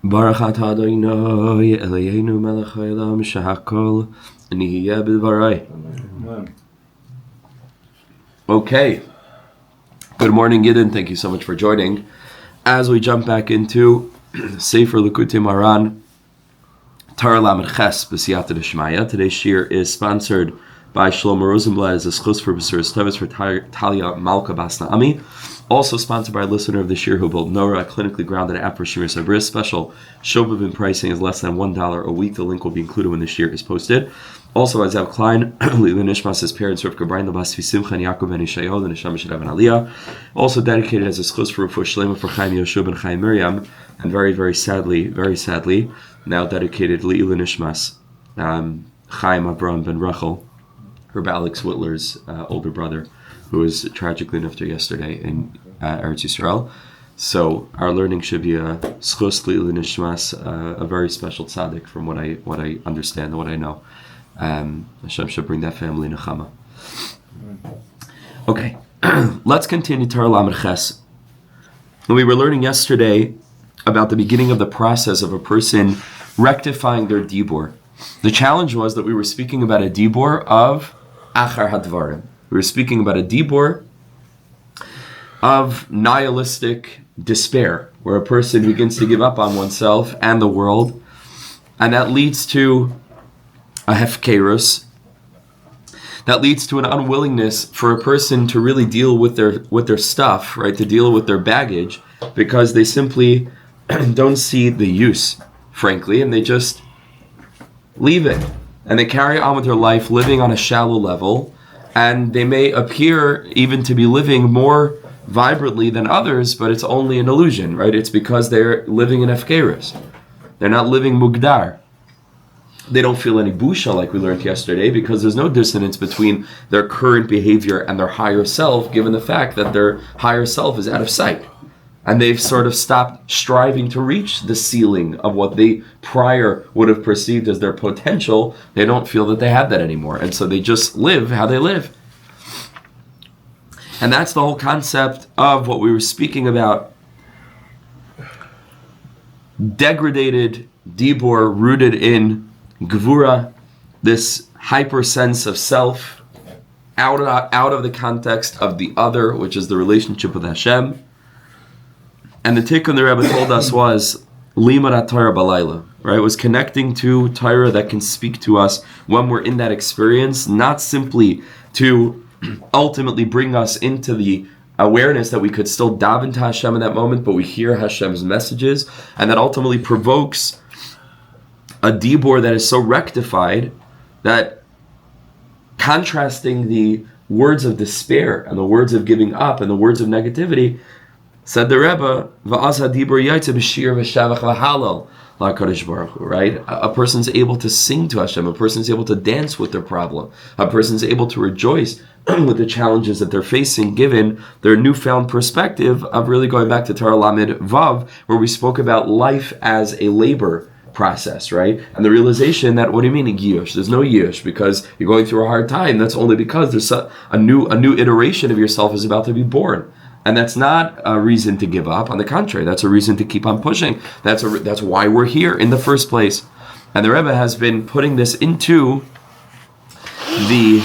Baruch atah Adonai Eloheinu melech haolam shehakol nihiyeh b'dvarai. Okay. Good morning, Yidden. Thank you so much for joining. As we jump back into Sefer Likutei Moharan, Torah Lamed Ches b'siyata d'shmaya. Today's shiur is sponsored by Shlomo Rosenblatt as a zechus for B'suras Tevis for Talia Malka Bas Na'ami. Also sponsored by a listener of the shiur who built NØRA, a clinically grounded app for shemirat habris. Special Shovavim pricing is less than $1 a week. The link will be included when the shiur is posted. Also by Zev Klein, nishmas his parents, Revka, Barinder, Simcha, and Ya'kov and Yesha'ihu, the neshama should have an aliyah. Also dedicated as a zechus for refuah sheleimah for Chaim Yehoshua and Chaya Miriam, and very sadly, now dedicated Le'il nishmas, Chaim Avrohom ben Rachel, Herb Alex Whitler's older brother, who was tragically nifter yesterday in Eretz Yisrael. So our learning should be a zechus Le'il nishmas, a very special tzaddik from what I understand and what I know. Hashem should bring that family nechama. Okay, let's continue Torah Lamed Ches. We were learning yesterday about the beginning of the process of a person rectifying their dibur. The challenge was that we were speaking about a dibur of achar hadvarim. We were speaking about a dibur of nihilistic despair, where a person begins to give up on oneself and the world, and that leads to a hefkerus, that leads to an unwillingness for a person to really deal with their stuff, right? To deal with their baggage, because they simply don't see the use, frankly, and they just leave it. And they carry on with their life living on a shallow level, and they may appear even to be living more vibrantly than others, but it's only an illusion, right? It's because they're living in hefkerus. They're not living mugdar. They don't feel any busha, like we learned yesterday, because there's no dissonance between their current behavior and their higher self, given the fact that their higher self is out of sight. And they've sort of stopped striving to reach the ceiling of what they prior would have perceived as their potential. They don't feel that they have that anymore. And so they just live how they live. And that's the whole concept of what we were speaking about. Degraded dibur rooted in Gevura, this hyper sense of self, out of the context of the other, which is the relationship with Hashem. And the tikkun the Rebbe told us was Limud Torah Balayla, right? It was connecting to Torah that can speak to us when we're in that experience, not simply to ultimately bring us into the awareness that we could still daven to Hashem in that moment, but we hear Hashem's messages, and that ultimately provokes a dibur that is so rectified that, contrasting the words of despair and the words of giving up and the words of negativity, said the Rebbe, Va'az hadibur yaitze b'shir v'shavach v'halal la'kadosh baruch hu, right? A person's able to sing to Hashem, a person's able to dance with their problem, a person's able to rejoice with the challenges that they're facing, given their newfound perspective of really going back to Torah Lamed Vav, where we spoke about life as a labor process, right? And the realization that, what do you mean yush? There's no yush because you're going through a hard time. That's only because there's a new iteration of yourself is about to be born. And that's not a reason to give up. On the contrary, that's a reason to keep on pushing. That's why we're here in the first place. And the Rebbe has been putting this into the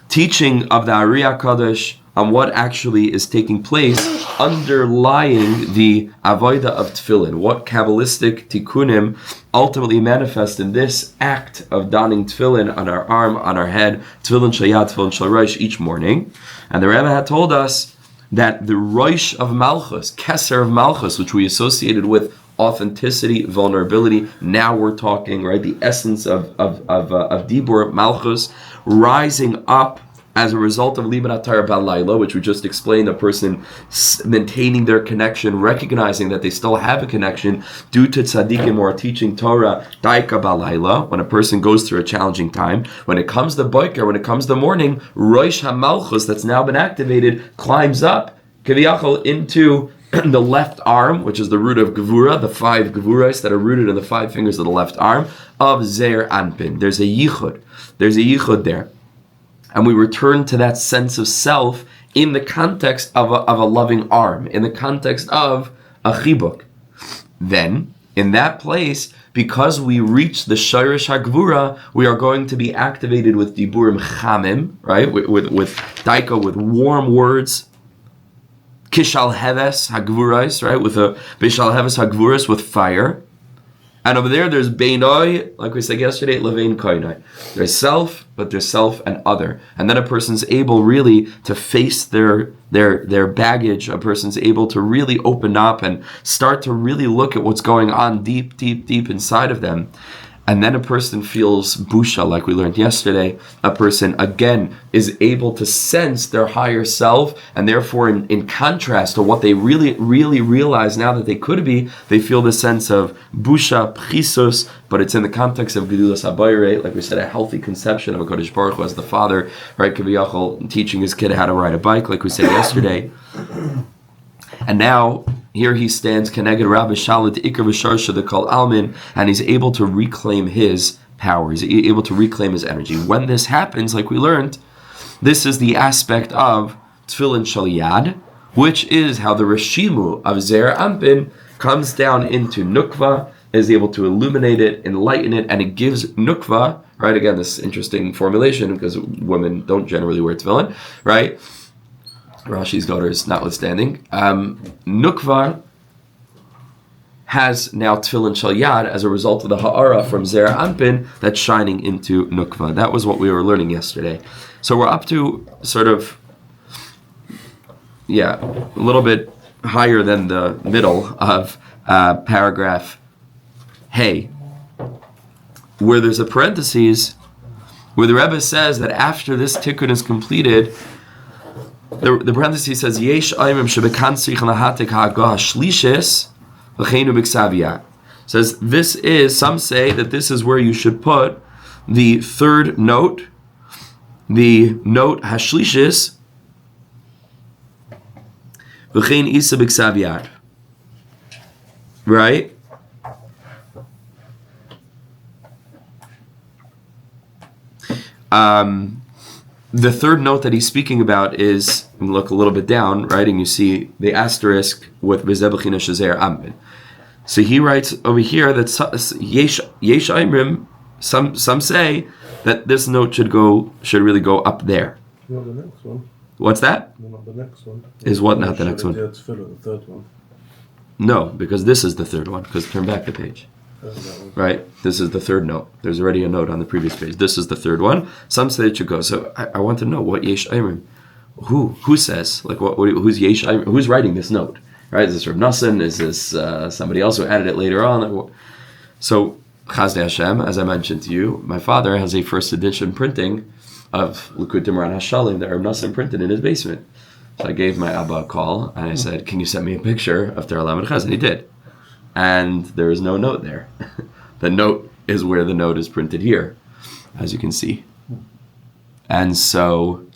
teaching of the Ari HaKadosh on what actually is taking place underlying the avodah of tefillin, what Kabbalistic tikkunim ultimately manifest in this act of donning tefillin on our arm, on our head, Tefillin Shel Tefillin Shel Rosh each morning. And the Rebbe had told us that the Rosh of Malchus, Keser of Malchus, which we associated with authenticity, vulnerability, now we're talking, right, the essence of Dibur Malchus, rising up as a result of Limud Torah Balayla, which we just explained, a person maintaining their connection, recognizing that they still have a connection due to tzaddikim who are teaching Torah Daika Balayla, when a person goes through a challenging time. When it comes to Boiker, when it comes to morning, Rosh HaMalchus, that's now been activated, climbs up, Kiviyachol, into the left arm, which is the root of Gevura, the 5 Gevuras that are rooted in the 5 fingers of the left arm, of Ze'ir Anpin. There's a yichud there. And we return to that sense of self in the context of a loving arm, in the context of a chibuk. then in that place, because we reach the Shirish HaGvura, we are going to be activated with Diburim Chamim, right? With Daika, with warm words. Kishal Heves HaGvurais, right? With a Bishal Heves HaGvurais, with fire. And over there, there's Beinoi, like we said yesterday, Levein Koinoi. There's self, but there's self and other. And then a person's able really to face their baggage. A person's able to really open up and start to really look at what's going on deep, deep, deep inside of them. And then a person feels busha, like we learned yesterday. A person, again, is able to sense their higher self, and therefore, in contrast to what they really, really realize now that they could be, they feel the sense of busha, pchisus, but it's in the context of gedulas habayre, like we said, a healthy conception of a Kodesh Baruch Hu as the father, right? Kaviyachol teaching his kid how to ride a bike, like we said yesterday. And now, here he stands, Keneged Rabbi Shalit Ikar V'Sharsha the Kol Almin, and he's able to reclaim his power. He's able to reclaim his energy. When this happens, like we learned, this is the aspect of Tefillin Shel Yad, which is how the Reshimu of Ze'ir Anpin comes down into Nukva, is able to illuminate it, enlighten it, and it gives Nukva, right? Again, this interesting formulation, because women don't generally wear tefillin, right? Rashi's daughters notwithstanding. Nukva has now Tefillin Shel Yad as a result of the Ha'ara from Ze'ir Anpin that's shining into Nukva. That was what we were learning yesterday. So we're up to sort of, a little bit higher than the middle of paragraph Hey, where there's a parenthesis, where the Rebbe says that after this tikkun is completed, the parenthesis says, Yesh aimim shebekantzich lahatik ha'agah shlishes v'cheinu b'ksaviyat. Says this is, some say that this is where you should put the third note, the note hashlishes v'chein isa b'ksaviyat. Right? The third note that he's speaking about is, look a little bit down, right, and you see the asterisk with V'zebachina Ze'ir Anpin. So he writes over here that Yesh Imrim, some say that this note should really go up there. Not the next one. What's that? Not the next one. Is what not the next one? The third one. No, because this is the third one, because turn back the page. Right, this is the third note. There's already a note on the previous page. This is the third one. Some say it should go. So I want to know what Yesh Imrim. Who says, like, who's Yesh Imrim? Who's writing this note? Right? Is this Reb Nassan? Is this somebody else who added it later on? So Chazdei Hashem, as I mentioned to you, my father has a first edition printing of Likutei Moharan Hashalim that Reb Nassan printed in his basement. So I gave my Abba a call and I said, "Can you send me a picture of Torah Vav?" And he did. And there is no note there. The note is where the note is printed here, as you can see. And so,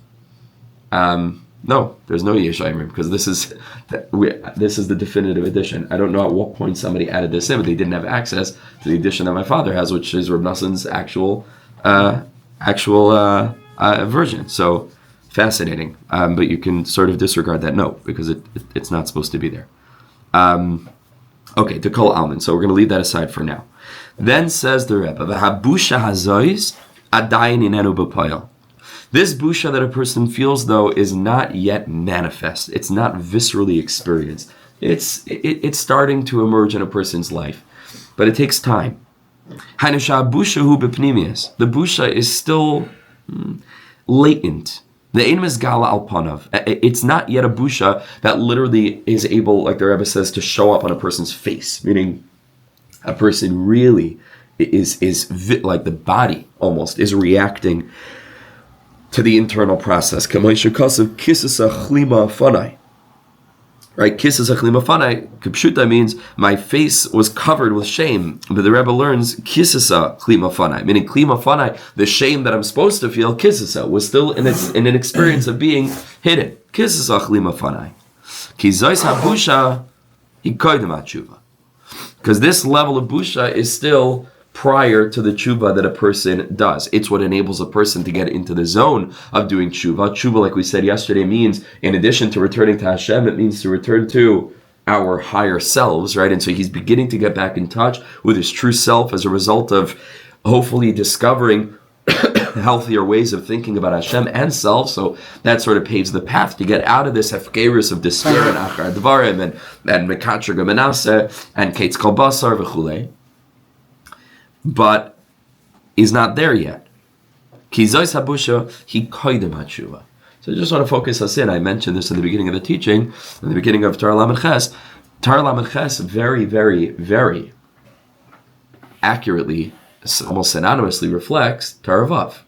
no, there's no Yesh Imrim, because this is the definitive edition. I don't know at what point somebody added this in, but they didn't have access to the edition that my father has, which is Reb Nassan's actual version. So fascinating. But you can sort of disregard that note because it's not supposed to be there. Okay, to Kol Alman. So we're going to leave that aside for now. Then says the Rebbe, "V'habusha hazois adayin inenu b'payil." This busha that a person feels, though, is not yet manifest. It's not viscerally experienced. It's starting to emerge in a person's life, but it takes time. Hanusha busha hu b'pnimius. The busha is still latent. The ein mizgala al panav. It's not yet a busha that literally is able, like the Rebbe says, to show up on a person's face. Meaning, a person really is like the body almost is reacting to the internal process. Right, kisasa chlima fanai, kipshuta means my face was covered with shame. But the Rebbe learns kisasa chlima fanai, meaning klima fanai, the shame that I'm supposed to feel, kisasa, was still in an experience of being hidden. Kisasa chlima fanai. Ki zois habusha hikoydem hatshuva. Because this level of busha is still prior to the tshuva that a person does. It's what enables a person to get into the zone of doing tshuva. Tshuva, like we said yesterday, means, in addition to returning to Hashem, it means to return to our higher selves, right? And so he's beginning to get back in touch with his true self as a result of hopefully discovering healthier ways of thinking about Hashem and self. So that sort of paves the path to get out of this hefkerus of despair and achar dvarim and mekatra gemenase and kates kol basar v'chulei. But he's not there yet. Ki zois habusha hi koydem hatshuva. So I just want to focus us in. I mentioned this in the beginning of the teaching, in the beginning of Torah Lamed Ches. Torah Lamed Ches very, very, very accurately, almost synonymously reflects Torah Vav.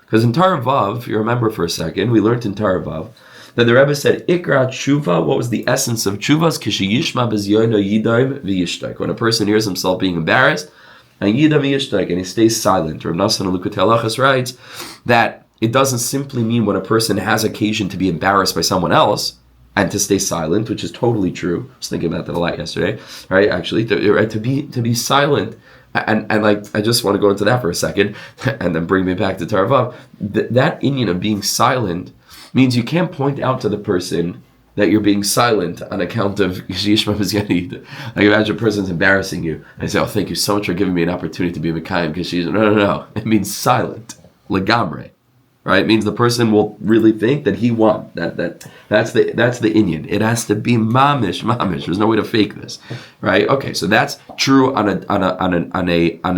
Because in Torah Vav, if you remember for a second, we learned in Torah Vav that the Rebbe said, Ikra tshuva, what was the essence of tshuvas? Kishi yishma bezyoyno yidaim v'yishtaik. When a person hears himself being embarrassed, and yidam v'yishtaik, and he stays silent. Rav Nassan Likutei Moharan writes that it doesn't simply mean when a person has occasion to be embarrassed by someone else and to stay silent, which is totally true. I was thinking about that a lot yesterday, right? Actually, to be silent. And like, I just want to go into that for a second and then bring me back to Torah Vav. That inyan of being silent means you can't point out to the person that you're being silent on account of like imagine a person's embarrassing you and say, oh, thank you so much for giving me an opportunity to be a Mekayim because she's no. It means silent. Legamre. Right? It means the person will really think that he won. That's the inyan. It has to be mamish. There's no way to fake this. Right? Okay, so that's true on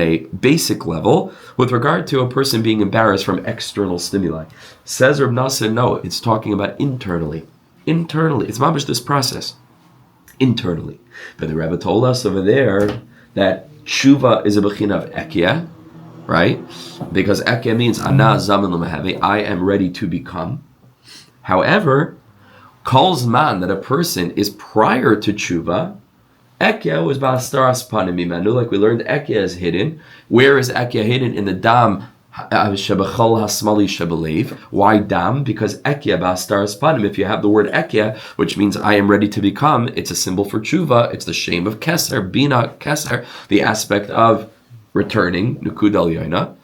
a basic level with regard to a person being embarrassed from external stimuli. Says Reb Nassan, no, it's talking about internally. Internally. It's mamish this process. Internally. But the Rebbe told us over there that tshuva is a bechina of ekya. Right? Because ekya means ana zamin l'mahavi, I am ready to become. However, kol zman that a person is prior to tshuva, ekya was ba'astaras panim mimanu, like we learned, ekya is hidden. Where is ekya hidden? In the dam shebachol hasmali shebelev. Why dam? Because ekya ba'astaras panim. If you have the word ekya, which means I am ready to become, it's a symbol for tshuva. It's the shame of keser, bina keser, the aspect of returning, nukuda.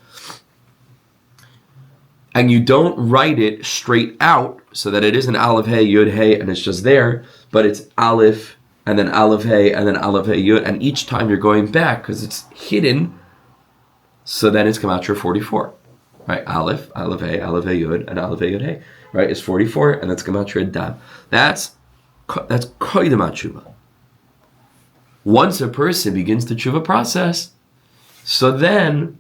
And you don't write it straight out so that it isn't aleph hey yud hey and it's just there, but it's aleph and then aleph hey and then aleph hey yud, and each time you're going back because it's hidden, so then it's gematria 44, right? Aleph hey yud, and aleph hey yud hey, right? It's 44, and that's gematria dam. That's koydem tshuva. Once a person begins the tshuva process, so then,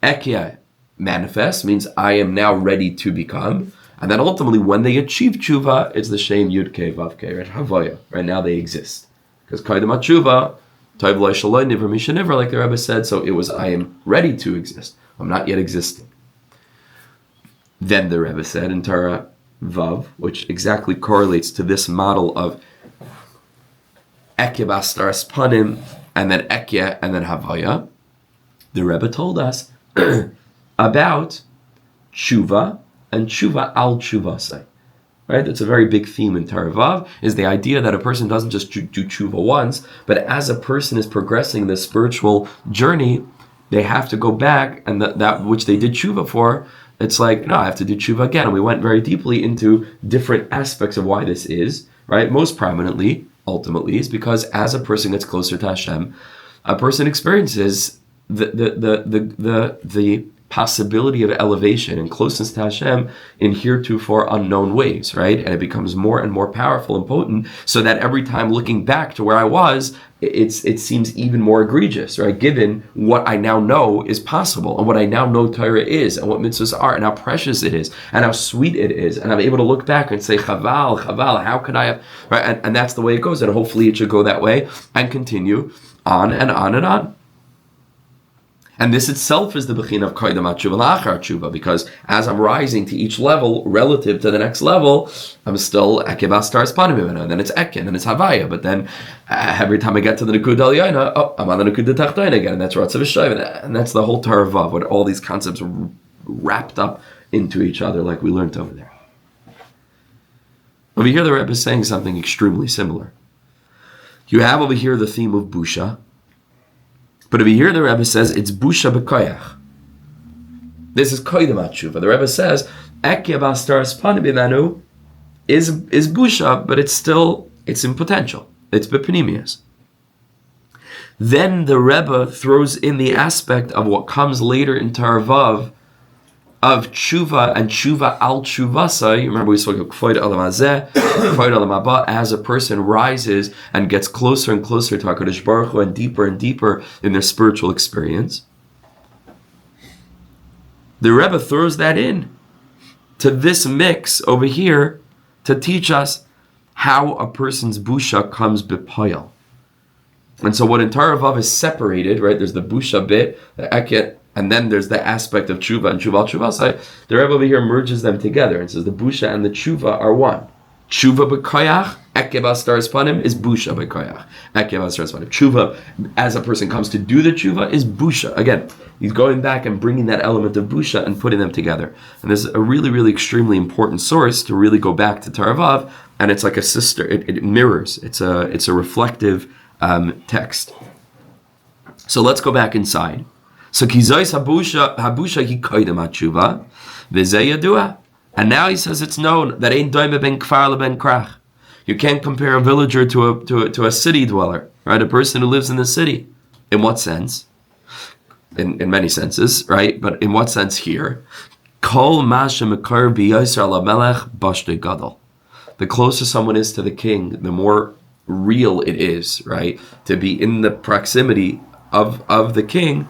ekya manifests, means I am now ready to become. And then ultimately, when they achieve tshuva, it's the shem yud kei vav kei, right? Havaya. Right now they exist. Because kaidem tshuva, toiv lo shaloi niver misha like the Rebbe said, so it was I am ready to exist. I'm not yet existing. Then the Rebbe said in Torah Vav, which exactly correlates to this model of ekya bastaras panim, and then ekya, and then havaya. The Rebbe told us about tshuva and tshuva al tshuva. Right? That's a very big theme in Torah Vav, is the idea that a person doesn't just do tshuva once, but as a person is progressing the spiritual journey, they have to go back, and that which they did tshuva for, it's like, no, I have to do tshuva again. And we went very deeply into different aspects of why this is, right? Most prominently, ultimately, is because as a person gets closer to Hashem, a person experiences the possibility of elevation and closeness to Hashem in heretofore unknown ways, right? And it becomes more and more powerful and potent, so that every time looking back to where I was, it seems even more egregious, right? Given what I now know is possible, and what I now know Torah is, and what mitzvahs are, and how precious it is, and how sweet it is, and I'm able to look back and say, Chaval, how could I have, right? And that's the way it goes, and hopefully it should go that way, and continue on and on and on. And this itself is the bechin of koydem tshuva la'achar tshuva, because as I'm rising to each level relative to the next level, I'm still ekya bastaras panim, and then it's ekya, and then it's havaya. But then every time I get to the nekuda aliyana, I'm on the nekuda tachtoin again, and that's ratzav v'shayv, and that's the whole Torah Vav, what all these concepts are wrapped up into each other, like we learned over there. Over here, the Rebbe is saying something extremely similar. You have over here the theme of busha. But over here, the Rebbe says it's busha b'koyach. This is koydem tshuva. The Rebbe says ekya bastaras panim b'manu is busha, but it's in potential. It's bepnimius. Then the Rebbe throws in the aspect of what comes later in Torah Vav of tshuva and tshuva al tshuvasa. You remember we spoke of k'foid alam hazeh, k'foid alam haba, as a person rises and gets closer and closer to HaKadosh Baruch Hu and deeper in their spiritual experience. The Rebbe throws that in to this mix over here to teach us how a person's busha comes b'payal. And so what in Torah Vav is separated, right? There's the busha bit, the eket, and then there's the aspect of tshuva and tshuva al-tshuva. The Rebbe over here merges them together and says the busha and the tshuva are one. Tshuva b'koyach, eket b'astaras panim is busha b'koyach. Eket b'astaras panim. Tshuva, as a person comes to do the tshuva, is busha. Again, he's going back and bringing that element of busha and putting them together. And there's a really, really extremely important source to really go back to Torah Vav, and it's like a sister. It mirrors. It's a reflective text. So let's go back inside. So kizois habusha hi koydem hatshuva v'zeh yadua, and now he says it's known that ein doime ben kfar leben krach. You can't compare a villager to a city dweller, right? A person who lives in the city. In what sense? In many senses, right? But in what sense here? Kol ma shemekar b'yosar lamelech bashte gadol. The closer someone is to the king, the more real it is, right? To be in the proximity of the king.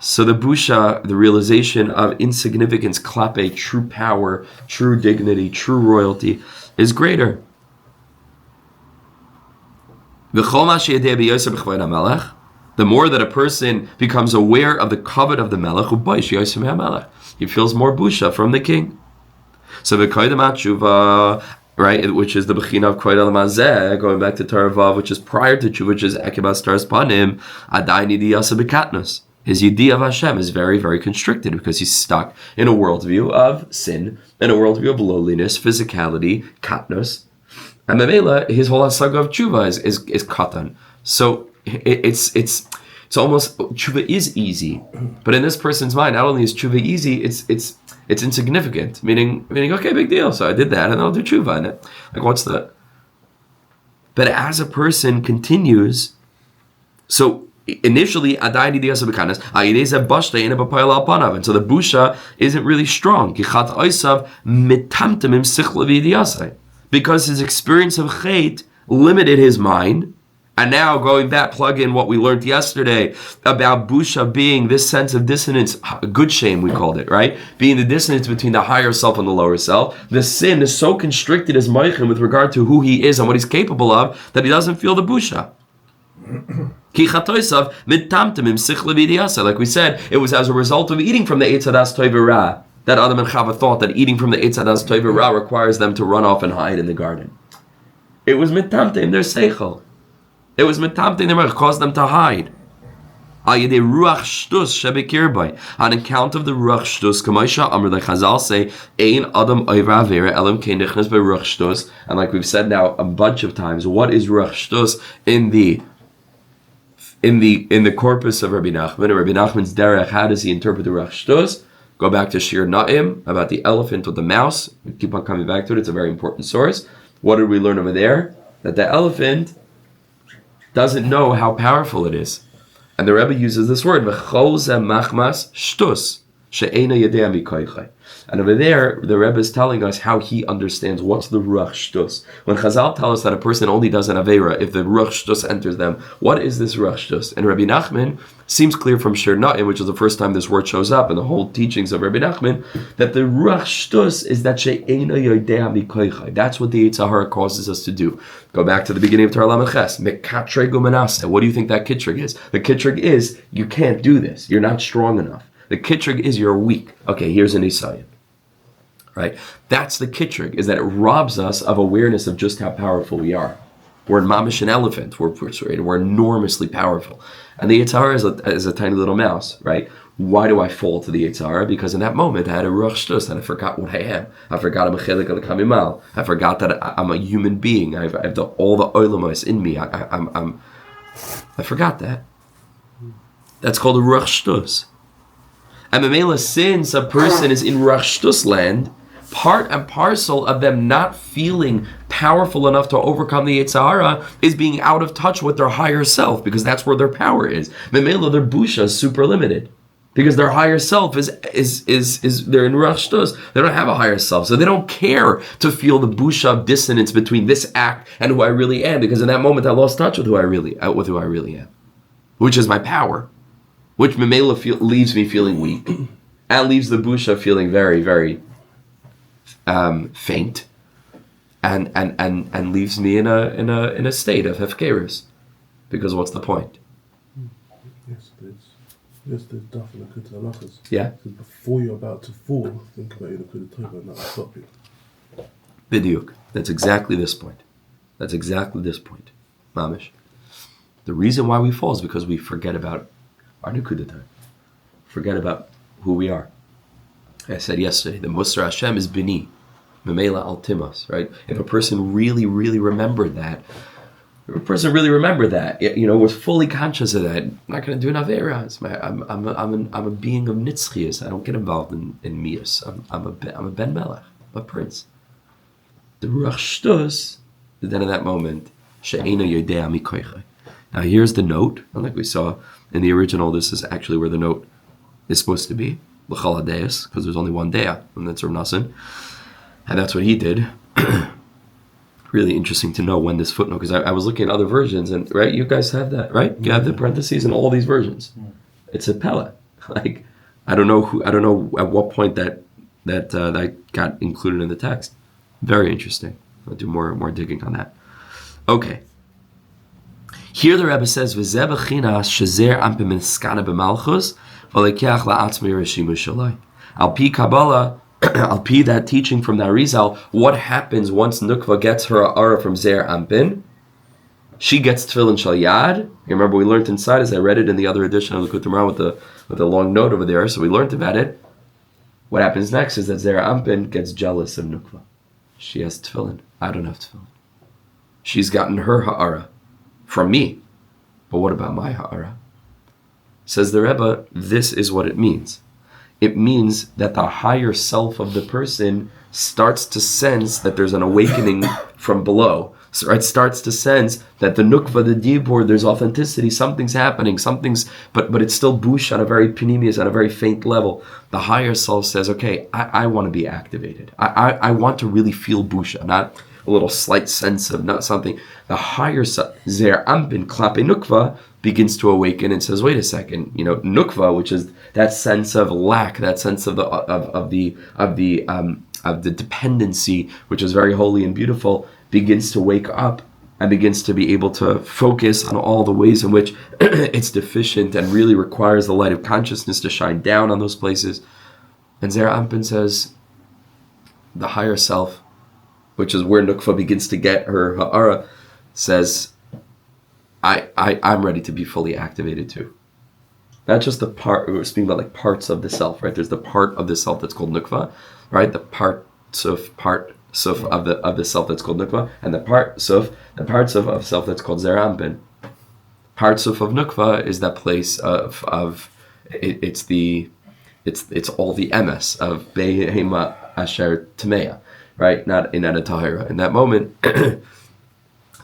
So the busha, the realization of insignificance, klape, true power, true dignity, true royalty, is greater. The more that a person becomes aware of the kavod of the melech, he feels more busha from the king. So the koydem tshuva, right, which is the bechina of koyd al mazeh, going back to Torah Vav, which is prior to tshuva, which is ekebas taras panim, adayin idiyasa bekatnus. His yidiyah of Hashem is very, very constricted because he's stuck in a worldview of sin, in a worldview of lowliness, physicality, katnus. And Mamela, his whole hasaga of tshuva is katan. So it's almost, tshuva is easy, but in this person's mind, not only is tshuva easy, it's insignificant. Meaning, okay, big deal. So I did that, and I'll do tshuva in it. Like, what's the? But as a person continues, so initially, and so the busha isn't really strong because his experience of chait limited his mind. And now going back, plug in what we learned yesterday about busha being this sense of dissonance, good shame we called it, right? Being the dissonance between the higher self and the lower self. The sin is so constricted as Meichen with regard to who he is and what he's capable of that he doesn't feel the busha. Like we said, it was as a result of eating from the Eitz Hadas Tov Ra that Adam and Chava thought that eating from the Eitz Hadas Tov Ra requires them to run off and hide in the garden. It was mitamtem their seichel. It was mitamtem their caused them to hide. On account of the ruach shtus, Kamaisha Amr, like Chazal say, Ein Adam Oivra Avera Elam Kein Nichnas Be Ruach Shtus. And like we've said now a bunch of times, what is ruach shtus in the corpus of Rabbi Nachman? Rabbi Nachman's derech, how does he interpret the ruach shtus? Go back to Shir Na'im about the elephant with the mouse. We keep on coming back to it. It's a very important source. What did we learn over there? That the elephant doesn't know how powerful it is. And the Rebbe uses this word, machmas shtus, she'ena yedea mikoychai. And over there, the Rebbe is telling us how he understands what's the ruach shtus. When Chazal tell us that a person only does an aveira if the ruach shtus enters them, what is this ruach shtus? And Rabbi Nachman seems clear from Shir Na'im, which is the first time this word shows up in the whole teachings of Rabbi Nachman, that the ruach shtus is that she'ena yedea mikoychai. That's what the Yetzer Hara causes us to do. Go back to the beginning of Torah Lameches. Mekatreg u'menaseh. What do you think that kitrig is? The kitrig is, you can't do this. You're not strong enough. The kitrig is, you're weak. Okay, here's an Isaiah. Right? That's the kitrig, is that it robs us of awareness of just how powerful we are. We're mamish an elephant. We're enormously powerful. And the Yetzer Hara is a tiny little mouse, right? Why do I fall to the Yetzer Hara? Because in that moment I had a ruach shtus and I forgot what I am. I forgot I'm a chelik al kamimal. I forgot that I'm a human being. I have all the oilamos in me. I forgot that. That's called a ruach shtus. And Mamela, since a person is in ruach shtus land, part and parcel of them not feeling powerful enough to overcome the Yetzer Hara is being out of touch with their higher self, because that's where their power is. Memela, their busha is super limited, because their higher self is they're in shtus. They don't have a higher self, so they don't care to feel the busha of dissonance between this act and who I really am, because in that moment I lost touch with who I really am, which is my power, which memela leaves me feeling weak, and leaves the busha feeling very, very faint, and leaves me in a state of hefkerus, because what's the point? Yes, there's stuff in the Likutei Moharan. Yeah. So before you're about to fall, think about your Likutei Torah, and that will stop you. B'diuk. That's exactly this point. Mamish. The reason why we fall is because we forget about our Likutei Torah. Forget about who we are. I said yesterday, the Musar Hashem is bini, memela al timas, right? If a person really remembered that, was fully conscious of that, I'm not going to do enough eras. I'm a being of nitzchias. I don't get involved in mias. I'm a ben melech, I'm a prince. The shtus, then in that moment, she'ena yodea mikoichai. Now here's the note, and like we saw in the original, this is actually where the note is supposed to be, l'chal hadeis, because there's only one dea, and that's Rav Nassan, and that's what he did. Really interesting to know when this footnote, because I was looking at other versions, and right, you guys have that, right? You have the parentheses in all these versions. It's a pella. Like, I don't know at what point that got included in the text. Very interesting. I'll do more digging on that. Okay. Here the Rebbe says, "V'zeh b'chinas sheze'ir anpin miskana b'malchus v'lekiach la'atzmi reshimu shalai." Al pi Kabbalah. I'll pee that teaching from the Arizal. What happens once Nukva gets her ara from Ze'ir Anpin? She gets Tefillin Shel Yad. You remember we learned inside, as I read it in the other edition of Likutei Moharan with the long note over there. So we learned about it. What happens next is that Ze'ir Anpin gets jealous of Nukva. She has Tefillin. I don't have Tefillin. She's gotten her ha'ara from me. But what about my ha'ara? Says the Rebbe, this is what it means. It means that the higher self of the person starts to sense that there's an awakening from below. So it starts to sense that the Nukva, the Dibur, there's authenticity, something's happening, but it's still busha on a very panemius, on a very faint level. The higher self says, okay, I want to be activated. I want to really feel busha, not a little slight sense of not something. The higher self, Ze'ir Anpin klape Nukva, begins to awaken and says, wait a second, Nukva, which is that sense of lack, that sense of the dependency, which is very holy and beautiful, begins to wake up and begins to be able to focus on all the ways in which it's deficient and really requires the light of consciousness to shine down on those places. And Ze'ir Anpin says, the higher self, which is where Nukva begins to get her ha'ara, says, I'm ready to be fully activated too. Not just the part, we're speaking about like parts of the self, right? There's the part of the self that's called Nukva, right? The parts of the self that's called Nukva, and the parts of self that's called Ze'ir Anpin. Parts of Nukva is that place of it's all the emes of Behema Asher Tameya, right? Not in that Tahira. In that moment,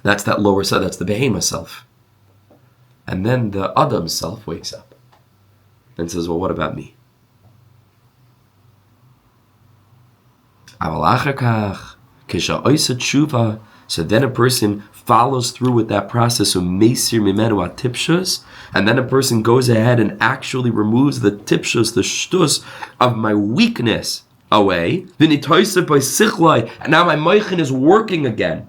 that's that lower self, that's the Behema self. And then the Adam self wakes up and says, well, what about me? So then a person follows through with that process of meisir mimenu atipshus, and then a person goes ahead and actually removes the tipshus, the shtus of my weakness away. And now my moichin is working again,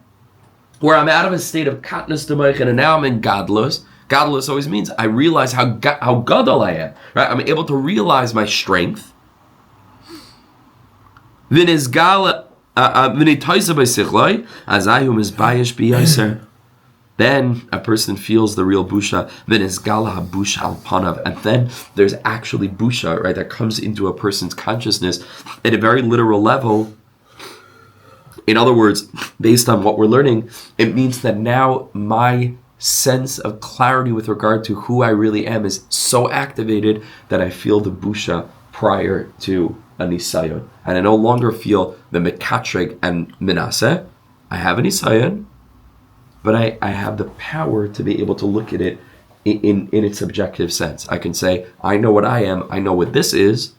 where I'm out of a state of katnus to moichin, and now I'm in gadlus. Gadlus always means I realize how gadol I am. Right? I'm able to realize my strength. Then a person feels the real busha. And then there's actually busha, right, that comes into a person's consciousness at a very literal level. In other words, based on what we're learning, it means that now my sense of clarity with regard to who I really am is so activated that I feel the busha prior to a nisayon, and I no longer feel the mekatreg and menaseh. I have a nisayon, but I have the power to be able to look at it in its objective sense. I can say, I know what I am, I know what this is,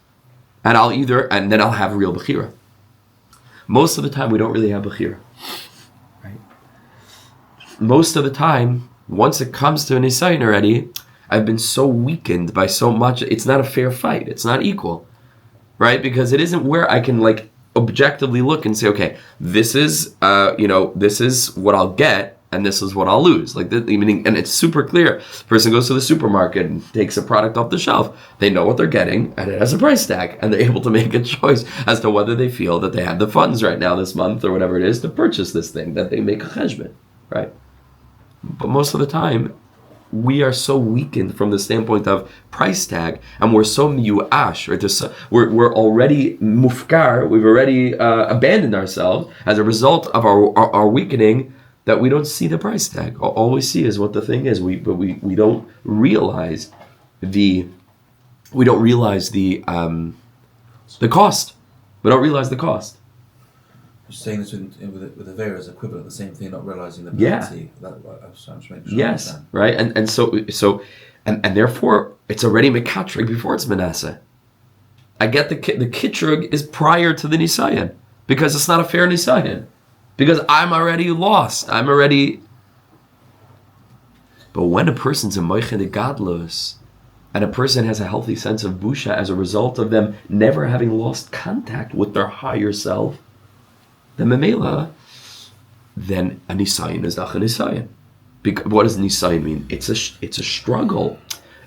and then I'll have real bechira. Most of the time, we don't really have bechira. Right? Most of the time, once it comes to a nisayon already, I've been so weakened by so much. It's not a fair fight. It's not equal, right? Because it isn't where I can like objectively look and say, okay, this is this is what I'll get, and this is what I'll lose. Like, meaning, and it's super clear. Person goes to the supermarket and takes a product off the shelf. They know what they're getting, and it has a price tag, and they're able to make a choice as to whether they feel that they have the funds right now this month or whatever it is to purchase this thing, that they make a cheshbon, right? But most of the time, we are so weakened from the standpoint of price tag, and we're so miyuash, right? We're already mufkar, we've already abandoned ourselves as a result of our weakening, that we don't see the price tag. All we see is what the thing is. We don't realize the cost. We don't realize the cost. You're saying this with the Vera as equivalent, the same thing, not realizing the Yeah. penalty. Yes, right, and so therefore it's already mekatreg before it's menaseh. I get the kitrug is prior to the nisayon because it's not a fair nisayon, because I'm already lost. But when a person's a moichen de gadlus, and a person has a healthy sense of busha as a result of them never having lost contact with their higher self, then memela, then a nisayon is not a nisayon. What does nisayon mean? It's a struggle.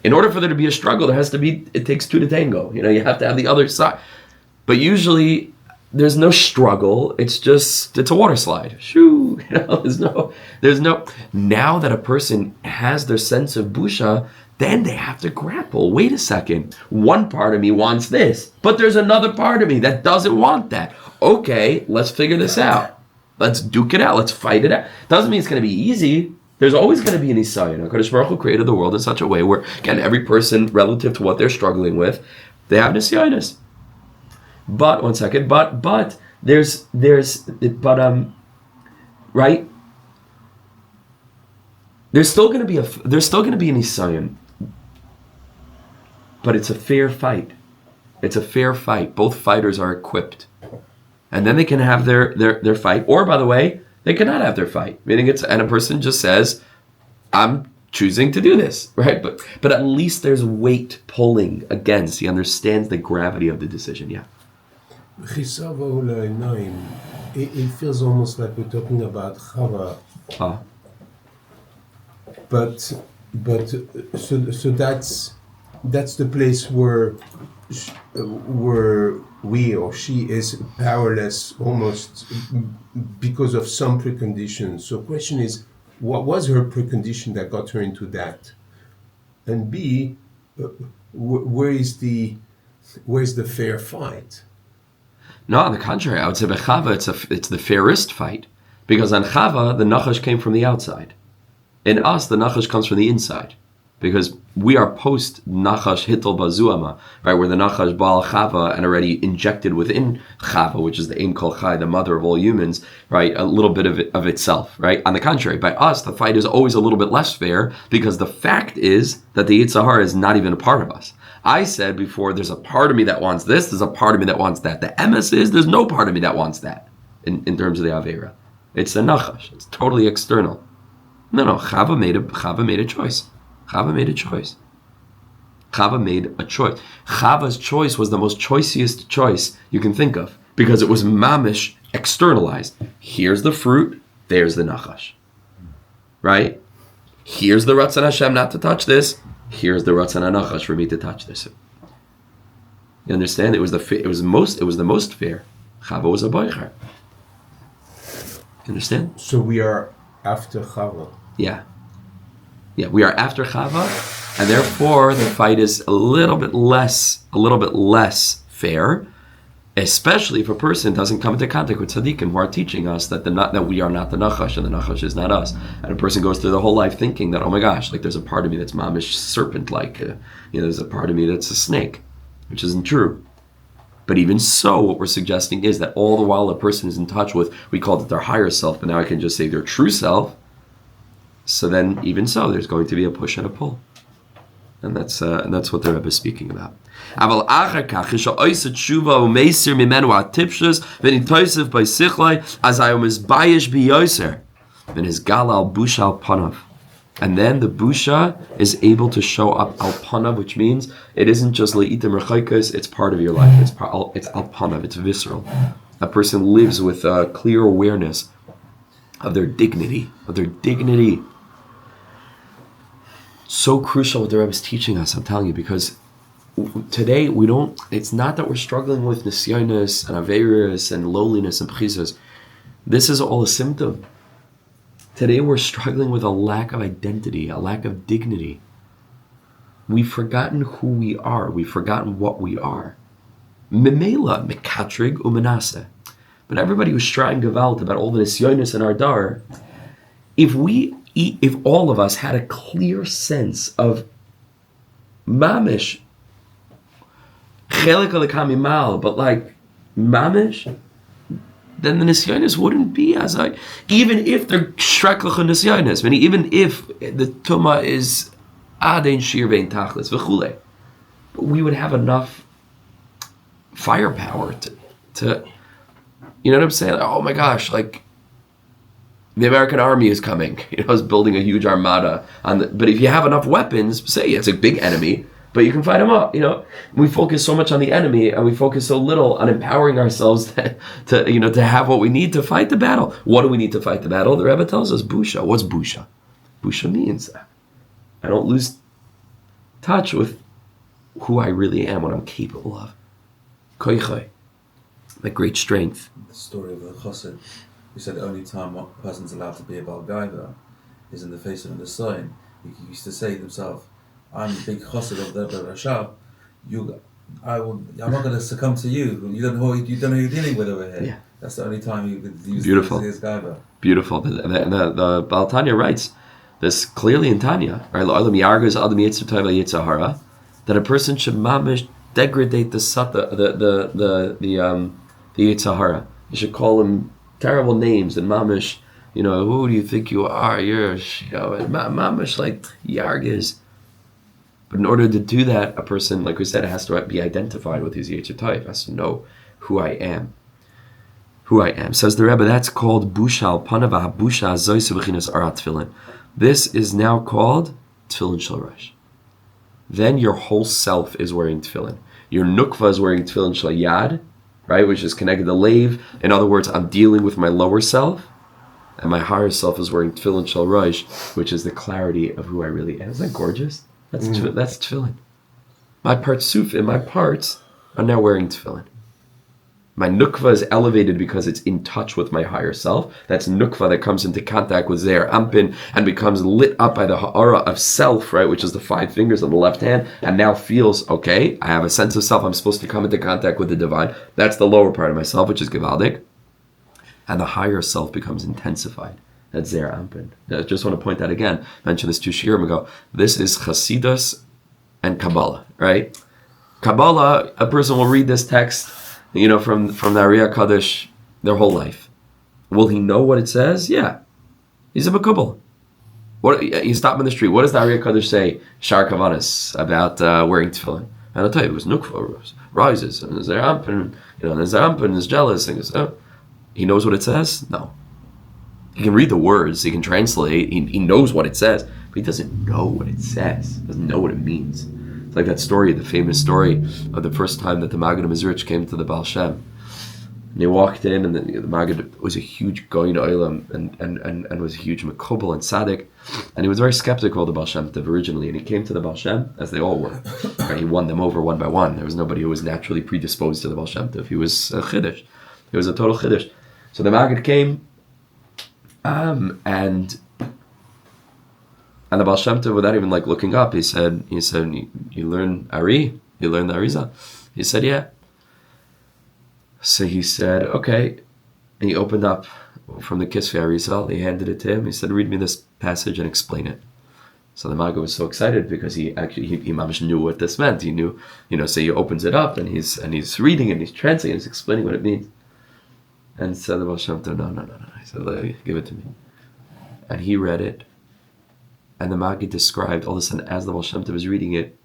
In order for there to be a struggle, it takes two to tango. You have to have the other side. But usually there's no struggle. It's a water slide. Shoo, there's no. Now that a person has their sense of busha, then they have to grapple. Wait a second. One part of me wants this, but there's another part of me that doesn't want that. Okay, let's figure this out. Let's duke it out. Let's fight it out. Doesn't mean it's going to be easy. There's always going to be an nisayon. HaKadosh Baruch Hu created the world in such a way where, again, every person, relative to what they're struggling with, they have nisayonos. But one second. But right? There's still going to be a nisayon. But it's a fair fight. It's a fair fight. Both fighters are equipped. And then they can have their fight. Or, by the way, they cannot have their fight. Meaning and a person just says, I'm choosing to do this, right? But at least there's weight pulling against. He understands the gravity of the decision, yeah. It feels almost like we're talking about Chava. But so that's the place where we or she is powerless almost because of some preconditions. So question is, what was her precondition that got her into that? And B, where's the fair fight? No, on the contrary, I would say by Chava it's the fairest fight, because on Chava the nachash came from the outside. In us, the nachash comes from the inside, because we are post nachash hitel bazuama, right? Where the nachash Baal Chava and already injected within Chava, which is the Ein Kol Chai, the mother of all humans, right? A little bit of itself, right? On the contrary, by us, the fight is always a little bit less fair, because the fact is that the Yetzer Hara is not even a part of us. I said before, there's a part of me that wants this, there's a part of me that wants that. The emes is, there's no part of me that wants that in terms of the Avera. It's the nachash. It's totally external. No, Chava made a choice. Chava made a choice. Chava's choice was the most choiciest choice you can think of, because it was mamish externalized. Here's the fruit, there's the nachash. Right? Here's the Ratzon Hashem not to touch this. Here's the Ratzon HaNachash for me to touch this. You understand? It was the most fair. Chava was a boicher. You understand? So we are after Chava. Yeah, we are after Chava, and therefore the fight is a little bit less fair, especially if a person doesn't come into contact with tzaddikim who are teaching us that we are not the nachash and the nachash is not us. And a person goes through the whole life thinking that, oh my gosh, like there's a part of me that's mamish serpent-like, there's a part of me that's a snake, which isn't true. But even so, what we're suggesting is that all the while a person is in touch with, we called it their higher self, but now I can just say their true self. So then, even so, there's going to be a push and a pull. And that's what the Rebbe is speaking about. Aval achar kach isha oisat shuva umeisir mimenu atipshus v'nitoysev by sichlai as I was bayish biyoser v'nis gal al busha al panav. And then the busha is able to show up al panav, which means it isn't just leitim rechaikas, it's part of your life. It's al panav, it's visceral. A person lives with a clear awareness of their dignity, So crucial what the Rebbe is teaching us, I'm telling you, because today it's not that we're struggling with nisyonos and averis and lowliness and pchizas. This is all a symptom. Today we're struggling with a lack of identity, a lack of dignity. We've forgotten who we are. We've forgotten what we are. Memela, mekatrig umenase. But everybody was trying gevalt about all the nisyonos and our dar. If all of us had a clear sense of mamish, chelik alekamimal, but like mamish, then the nisyonos wouldn't be as I. Even if they're shreklach nisyonos, even if the tuma is adein shir vein tachlis v'chule, but we would have enough firepower to, you know what I'm saying? Like, oh my gosh, like. The American army is coming, is building a huge armada. But if you have enough weapons, say it's a big enemy, but you can fight them up. We focus so much on the enemy, and we focus so little on empowering ourselves to have what we need to fight the battle. What do we need to fight the battle? The Rebbe tells us busha. What's busha? Busha means I don't lose touch with who I really am, what I'm capable of. Koichai, my great strength. The story of the chassid. He said the only time one person's allowed to be a Baal Gaiva is in the face of the sign. He used to say to himself, I'm a big chassid of the Rashab, I'm not going to succumb to you. You don't know who you're dealing with over here. Yeah. That's the only time he could use his Gaiva. Beautiful. The Baal Tanya writes this clearly in Tanya, right? That a person should mamish degradate the sata, the Yetzer Hara. You should call him terrible names and mamish, who do you think you are? You're, mamish like yargiz. But in order to do that, a person, like we said, has to be identified with his Yetzer Tov, has to know who I am. Says the Rebbe, that's called busha al panav busha zoysu b'chinas arat tefillin. This is now called Tefillin Shel Rosh. Then your whole self is wearing tefillin. Your Nukva is wearing Tefillin Shel Yad, right, which is connected to Leib. In other words, I'm dealing with my lower self, and my higher self is wearing Tefillin Shel Rosh, which is the clarity of who I really am. Isn't that gorgeous? That's tefillin. My partsuf and my parts are now wearing tefillin. My Nukva is elevated because it's in touch with my higher self. That's Nukva that comes into contact with Ze'ir Anpin and becomes lit up by the ha'ara of self, right, which is the 5 fingers on the left hand, and now feels, okay, I have a sense of self, I'm supposed to come into contact with the divine. That's the lower part of myself, which is Gevaldik. And the higher self becomes intensified. That's Ze'ir Anpin. I just want to point that again. I mentioned this 2 shiurim ago. This is Chasidus and Kabbalah, right? Kabbalah, a person will read this text from the Ariya Kaddish their whole life. Will he know what it says? Yeah. He's a Makubal. You stop him in the street. What does the Ariya Kaddish say? Shar Kavanas about wearing tefillin. And I'll tell you, it was Nukva rises, and Ze'ir Anpin, Ze'ir Anpin is jealous. And goes, he knows what it says? No. He can read the words, he can translate, he knows what it says, but he doesn't know what it says. He doesn't know what it means. It's like that story, the famous story of the first time that the Maggid of Mizrich came to the Baal Shem. And he walked in, and the Maggid was a huge goyin olam and was a huge makubal and tzaddik. And he was very skeptical of the Baal Shem Tov originally. And he came to the Baal Shem, as they all were. Right? He won them over one by one. There was nobody who was naturally predisposed to the Baal Shem Tov. He was a chiddush. He was a total chiddush. So the Maggid came, and the Baal Shem Tov, without even looking up, he said, you learn Ari? You learn the Arizal? He said, yeah. So he said, okay. And he opened up from the Kisvei Arizal. He handed it to him. He said, read me this passage and explain it. So the Maggid was so excited because he mamish knew what this meant. He knew, so he opens it up and he's reading and he's translating and he's explaining what it means. And said the Baal Shem Tov, no. He said, give it to me. And he read it. And the Maggid described all of a sudden, as the Baal Shem Tov was reading it,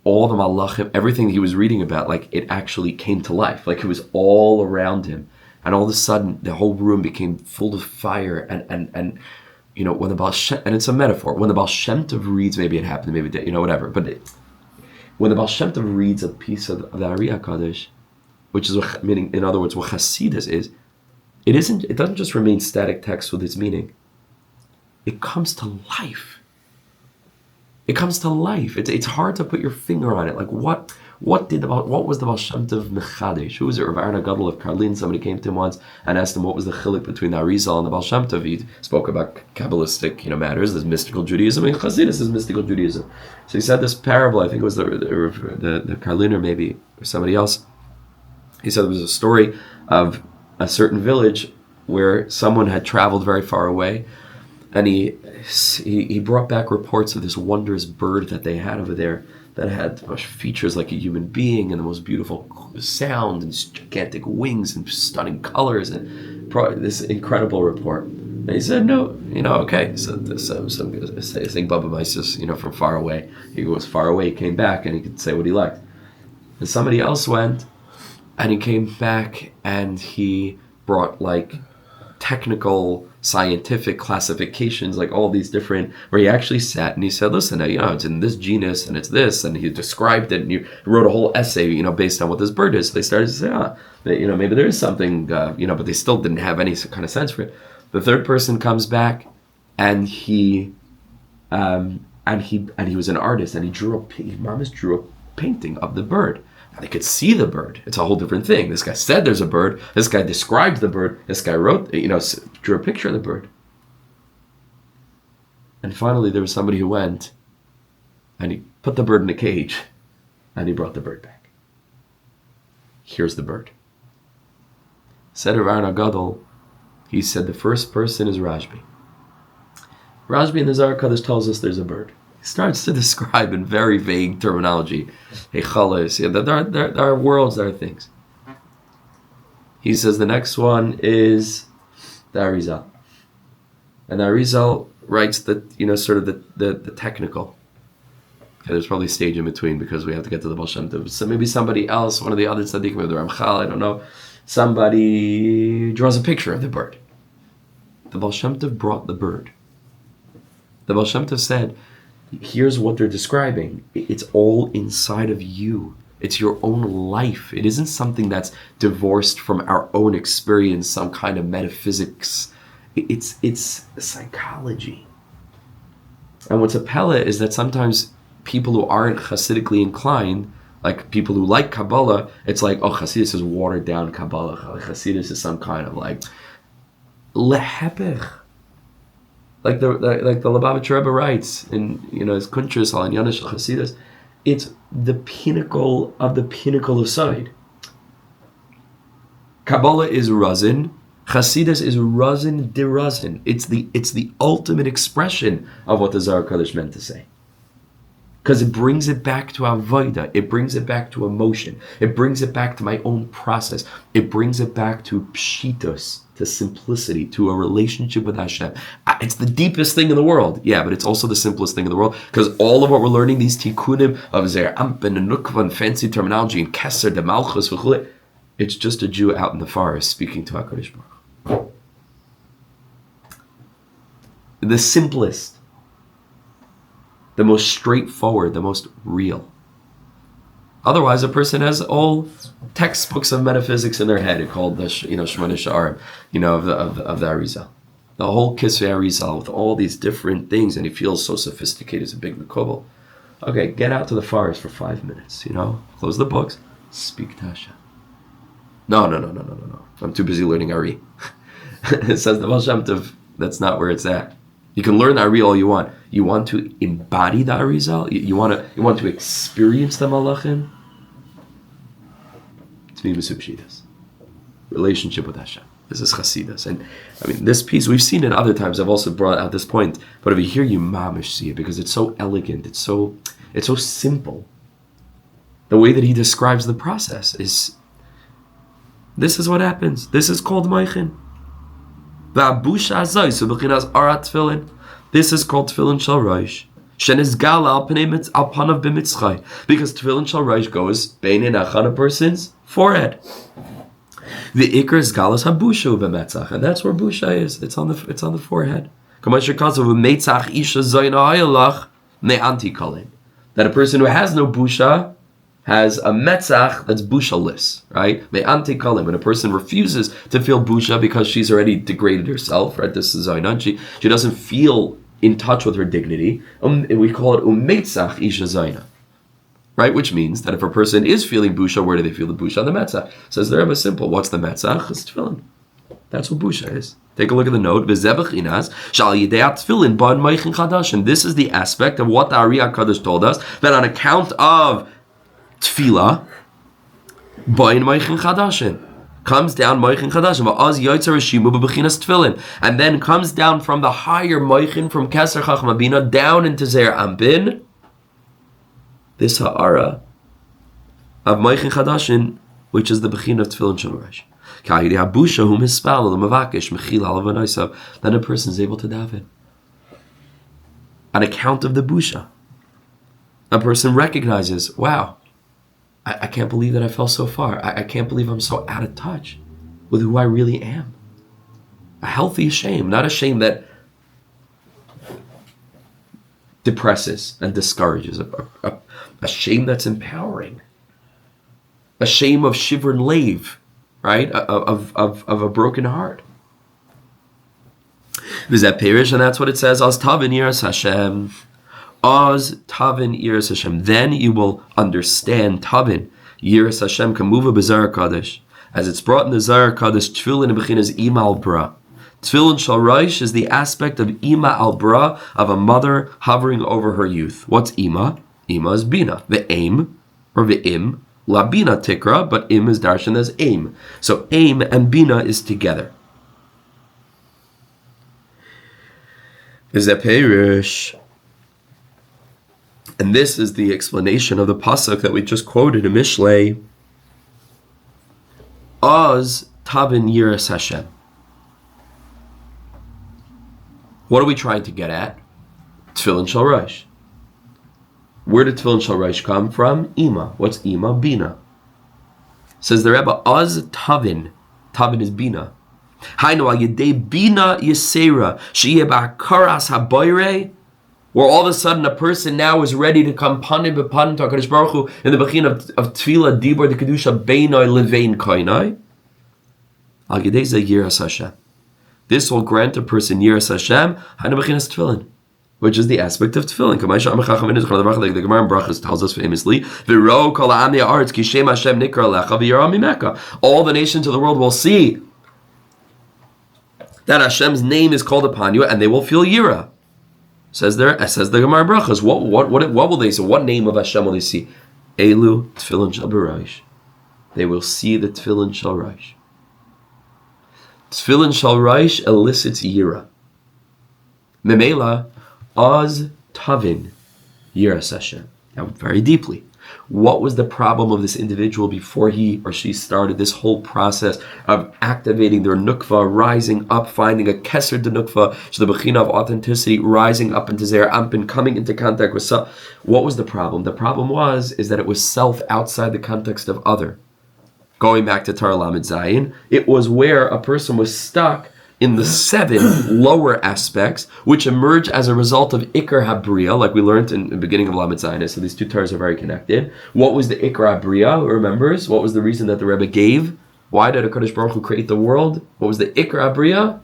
all the malachim, everything he was reading about, like it actually came to life. Like it was all around him. And all of a sudden, the whole room became full of fire. And when the Baal Shem, and it's a metaphor, when the Baal Shem Tov reads, maybe it happened, maybe it did, whatever. But when the Baal Shem Tov reads a piece of the Ari HaKadosh, which is, meaning, in other words, what Hasidus is, it doesn't just remain static text with its meaning. It comes to life. It comes to life. It's hard to put your finger on it. Like what was the Baal Shem Tov Mechadesh? Who was it? Rav Arna Gadol of Karlin. Somebody came to him once and asked him what was the chiluk between the Arizal and the Baal Shem Tov. He spoke about Kabbalistic, matters. There's mystical Judaism, and Chassidus is mystical Judaism. So he said this parable. I think it was the Karliner, maybe, or somebody else. He said there was a story of a certain village where someone had traveled very far away, and he brought back reports of this wondrous bird that they had over there that had features like a human being and the most beautiful sound and gigantic wings and stunning colors and this incredible report. And he said, no, okay. So saying Baba Mises, from far away. He was far away, he came back, and he could say what he liked. And somebody else went, and he came back, and he brought like technical, scientific classifications, like all these different, where he actually sat and he said, listen, it's in this genus and it's this, and he described it, and he wrote a whole essay, based on what this bird is. So they started to say, maybe there is something, but they still didn't have any kind of sense for it. The third person comes back, and he was an artist, and he drew a painting of the bird. They could see the bird. It's a whole different thing. This guy said there's a bird. This guy described the bird. This guy wrote, drew a picture of the bird. And finally, there was somebody who went, and he put the bird in a cage, and he brought the bird back. Here's the bird. Said Rav Arna Gadol, he said the first person is Rashbi. Rashbi in the Zohar Kodesh tells us there's a bird. Starts to describe in very vague terminology, there are worlds, there are things. He says the next one is the Arizal, and the Arizal writes the technical. Okay, there's probably a stage in between because we have to get to the Baal Shem Tov. So maybe somebody else, one of the other tzaddikim, maybe the Ramchal, I don't know. Somebody draws a picture of the bird. The Baal Shem Tov brought the bird. The Baal Shem Tov said, here's what they're describing. It's all inside of you. It's your own life. It isn't something that's divorced from our own experience, some kind of metaphysics. It's psychology. And what's a pella is that sometimes people who aren't Hasidically inclined, like people who like Kabbalah, it's like, Hasidus is watered down Kabbalah. Hasidus is some kind of like lehepech. Like the Lubavitcher Rebbe writes in his Kuntras on Yonish Chasidus, it's the pinnacle of side. Kabbalah is Razin, Chasidus is Razin de Razin. It's the ultimate expression of what the Zohar Kodesh meant to say. Because it brings it back to avodah, it brings it back to emotion, it brings it back to my own process, it brings it back to pshitos, to simplicity, to a relationship with Hashem. It's the deepest thing in the world, yeah, but it's also the simplest thing in the world, because all of what we're learning, these tikkunim of Ze'ir Anpin and Nukva and fancy terminology and Keser, de Malchus, it's just a Jew out in the forest speaking to HaKadosh Baruch Hu. The simplest, the most straightforward, the most real. Otherwise, a person has all textbooks of metaphysics in their head, called the Shemona Sha'arim, of the Arizal. The whole Kisvei Arizal with all these different things, and he feels so sophisticated as a big Mekobel. Okay, get out to the forest for 5 minutes, close the books, speak to Hashem. No. I'm too busy learning Ari. It says the Baal Shem Tov, that's not where it's at. You can learn the Ari all you want. You want to embody the Arizal? You want to experience the Malachim? It's me Mesubshitas. Relationship with Hashem. This is Chasidus. And I mean, this piece, we've seen it other times. I've also brought out this point. But over here, you mamish see it because it's so elegant. It's so simple. The way that he describes the process is, this is what happens. This is called Moichin. This is called Tefillin Shel Rosh. Because Tefillin Shel Rosh goes beinenach on a person's forehead. The ikar is galas habusha u'bemetzach, and that's where busha is. It's on the forehead. That a person who has no busha has a metzach that's bushaless, right? When a person refuses to feel busha because she's already degraded herself, right? This is zaina. She doesn't feel in touch with her dignity. We call it umetzach isha zaina. Right, which means that if a person is feeling busha, where do they feel the busha? On the metzach. Says the Rebbe simple. What's the metzach? It's tefillin. That's what busha is. Take a look at the note. And this is the aspect of what the Ari HaKadosh told us, that on account of tefillah, bain moichin chadashin, comes down moichin chadashim, and then comes down from the higher moichin, from Keser Chachma Bina, down into Ze'ir Anpin, this ha'ara of Moichin Chadashin, which is the Bechin of Tefillin Shel Rosh. Then a person is able to daven. On account of the busha. A person recognizes, wow, I can't believe that I fell so far. I can't believe I'm so out of touch with who I really am. A healthy shame, not a shame that depresses and discourages, a shame that's empowering, a shame of shiur and Leib, right? Of a broken heart. V'zeh perish, and that's what it says. Oz tavin yiras Hashem. Oz tavin yiras Hashem. Then you will understand tavin yiras Hashem kamuva b'Ze'ir Kadosh, as it's brought in the Ze'ir Kadosh. Tefillin b'chinas ima al bra. Tefillin Shel Rosh is the aspect of ima al bra, of a mother hovering over her youth. What's ima? Ima is bina. The aim, or the im, la bina tikra, but im is darshan as aim. So aim and bina is together. Is a perish. And this is the explanation of the pasuk that we just quoted in Mishlei. Oz tavin yiras Hashem. What are we trying to get at? Tefillin Shel Rosh. Where did Tefillin Shel Rosh come from? Ima. What's Ima? Bina. Says the Rebbe, Oz tavin. Tavin is bina. Hainu al yedei bina yisera sheyeh ba'karas habayre, where all of a sudden a person now is ready to come panim b'panim to HaKadosh Baruch Hu in the bechin of tefillah dibur the kedusha beinai levein kainai. Al yedei ze yiras Hashem. This will grant a person yiras Hashem, hainu bechinas tefillin, which is the aspect of tefillin. The Gemara in Brachos tells us famously, all the nations of the world will see that Hashem's name is called upon you, and they will feel yira. Says the Gemara in Brachos. What will they see? What name of Hashem will they see? Elu Tefillin Shel Rosh. They will see the Tefillin Shel Rosh. Tefillin Shel Rosh elicits yira. Memela Oz tavin yiras Hashem. Now, very deeply, what was the problem of this individual before he or she started this whole process of activating their Nukva, rising up, finding a keser de Nukva, so the bechina of authenticity, rising up into Ze'ir Anpin, coming into contact with self? What was the problem? The problem is that it was self outside the context of other. Going back to Torah Lamed Zayin, it was where a person was stuck in the 7 lower aspects, which emerge as a result of Ikar Habriya, like we learned in the beginning of Lamed Zayin. So these two Torahs are very connected. What was the Ikar Habriya? Who remembers? What was the reason that the Rebbe gave? Why did HaKadosh Baruch Hu create the world? What was the Ikar Habriya?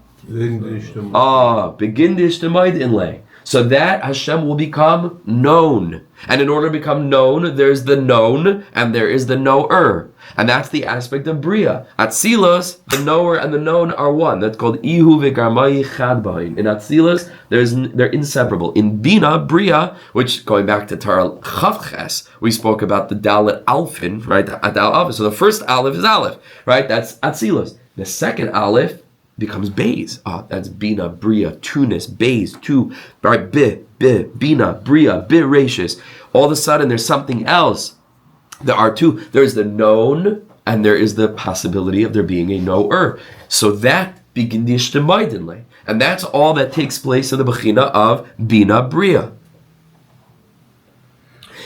Begin d'ishtamayid inlay. So that Hashem will become known. And in order to become known, there's the known and there is the knower. And that's the aspect of Bria. Atzilus, the knower and the known are one. That's called Ihu v'garmayi chad b'hain. In Atzilus, they're inseparable. In Bina, Bria, which going back to Torah Chavches, we spoke about the Dalet Alfin, right? Adal Alfin. So the first Aleph is Aleph, right? That's Atzilus. The second aleph becomes bays. That's bina, bria, tunis, bays, two, right? Bina, bria, ratius. All of a sudden, there's something else. There are two. There's the known, and there is the possibility of there being a knower. So that begins to maidenly. And that's all that takes place in the bechina of bina, bria.